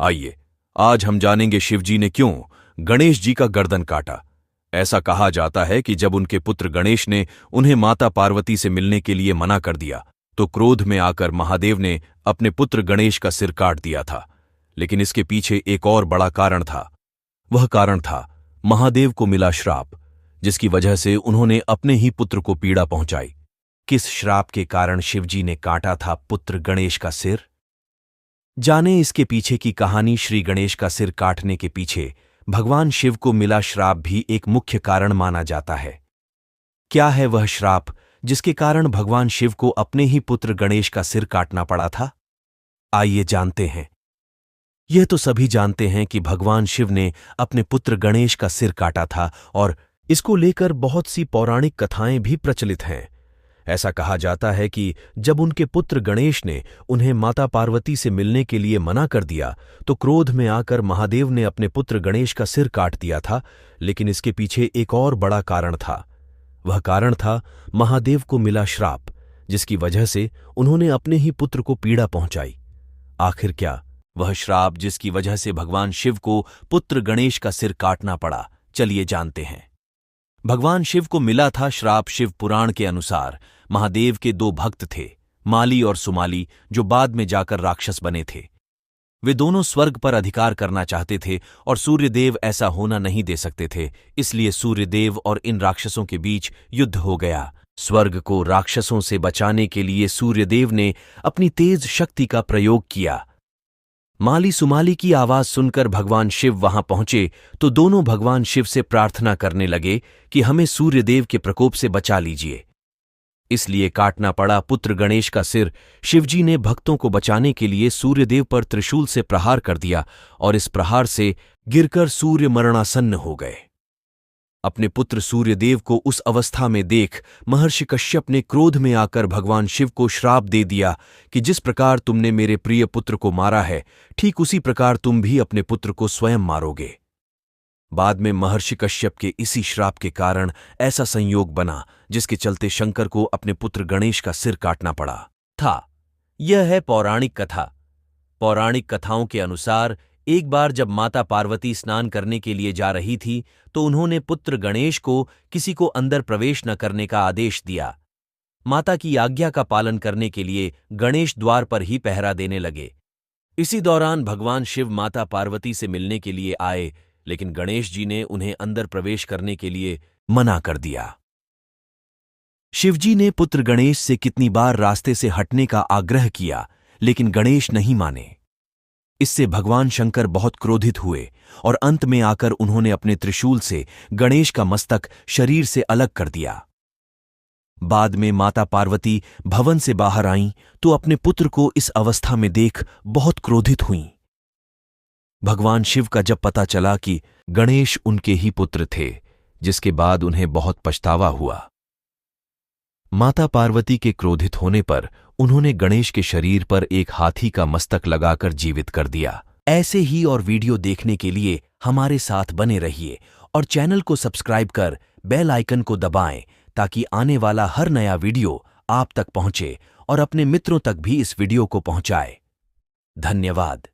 आइए, आज हम जानेंगे शिवजी ने क्यों गणेश जी का गर्दन काटा। ऐसा कहा जाता है कि जब उनके पुत्र गणेश ने उन्हें माता पार्वती से मिलने के लिए मना कर दिया, तो क्रोध में आकर महादेव ने अपने पुत्र गणेश का सिर काट दिया था। लेकिन इसके पीछे एक और बड़ा कारण था। वह कारण था महादेव को मिला श्राप, जिसकी वजह से उन्होंने अपने ही पुत्र को पीड़ा पहुंचाई। किस श्राप के कारण शिवजी ने काटा था पुत्र गणेश का सिर? जाने इसके पीछे की कहानी। श्री गणेश का सिर काटने के पीछे भगवान शिव को मिला श्राप भी एक मुख्य कारण माना जाता है। क्या है वह श्राप जिसके कारण भगवान शिव को अपने ही पुत्र गणेश का सिर काटना पड़ा था? आइए जानते हैं। यह तो सभी जानते हैं कि भगवान शिव ने अपने पुत्र गणेश का सिर काटा था और इसको लेकर बहुत सी पौराणिक कथाएं भी प्रचलित हैं। ऐसा कहा जाता है कि जब उनके पुत्र गणेश ने उन्हें माता पार्वती से मिलने के लिए मना कर दिया, तो क्रोध में आकर महादेव ने अपने पुत्र गणेश का सिर काट दिया था। लेकिन इसके पीछे एक और बड़ा कारण था। वह कारण था महादेव को मिला श्राप, जिसकी वजह से उन्होंने अपने ही पुत्र को पीड़ा पहुंचाई। आखिर क्या वह श्राप जिसकी वजह से भगवान शिव को पुत्र गणेश का सिर काटना पड़ा? चलिए जानते हैं। भगवान शिव को मिला था श्राप। शिव पुराण के अनुसार महादेव के दो भक्त थे, माली और सुमाली, जो बाद में जाकर राक्षस बने थे। वे दोनों स्वर्ग पर अधिकार करना चाहते थे और सूर्यदेव ऐसा होना नहीं दे सकते थे। इसलिए सूर्यदेव और इन राक्षसों के बीच युद्ध हो गया। स्वर्ग को राक्षसों से बचाने के लिए सूर्यदेव ने अपनी तेज शक्ति का प्रयोग किया। माली सुमाली की आवाज सुनकर भगवान शिव वहां पहुंचे तो दोनों भगवान शिव से प्रार्थना करने लगे कि हमें सूर्यदेव के प्रकोप से बचा लीजिए। इसलिए काटना पड़ा पुत्र गणेश का सिर। शिवजी ने भक्तों को बचाने के लिए सूर्यदेव पर त्रिशूल से प्रहार कर दिया और इस प्रहार से गिरकर सूर्य मरणासन्न हो गए। अपने पुत्र सूर्यदेव को उस अवस्था में देख महर्षि कश्यप ने क्रोध में आकर भगवान शिव को श्राप दे दिया कि जिस प्रकार तुमने मेरे प्रिय पुत्र को मारा है, ठीक उसी प्रकार तुम भी अपने पुत्र को स्वयं मारोगे। बाद में महर्षि कश्यप के इसी श्राप के कारण ऐसा संयोग बना जिसके चलते शंकर को अपने पुत्र गणेश का सिर काटना पड़ा था। यह है पौराणिक कथा। पौराणिक कथाओं के अनुसार एक बार जब माता पार्वती स्नान करने के लिए जा रही थी, तो उन्होंने पुत्र गणेश को किसी को अंदर प्रवेश न करने का आदेश दिया। माता की आज्ञा का पालन करने के लिए गणेश द्वार पर ही पहरा देने लगे। इसी दौरान भगवान शिव माता पार्वती से मिलने के लिए आए, लेकिन गणेश जी ने उन्हें अंदर प्रवेश करने के लिए मना कर दिया। शिवजी ने पुत्र गणेश से कितनी बार रास्ते से हटने का आग्रह किया, लेकिन गणेश नहीं माने। इससे भगवान शंकर बहुत क्रोधित हुए और अंत में आकर उन्होंने अपने त्रिशूल से गणेश का मस्तक शरीर से अलग कर दिया। बाद में माता पार्वती भवन से बाहर आईं तो अपने पुत्र को इस अवस्था में देख बहुत क्रोधित हुईं। भगवान शिव का जब पता चला कि गणेश उनके ही पुत्र थे, जिसके बाद उन्हें बहुत पछतावा हुआ। माता पार्वती के क्रोधित होने पर उन्होंने गणेश के शरीर पर एक हाथी का मस्तक लगाकर जीवित कर दिया। ऐसे ही और वीडियो देखने के लिए हमारे साथ बने रहिए और चैनल को सब्सक्राइब कर बेल आइकन को दबाएं, ताकि आने वाला हर नया वीडियो आप तक पहुंचे और अपने मित्रों तक भी इस वीडियो को पहुंचाए। धन्यवाद।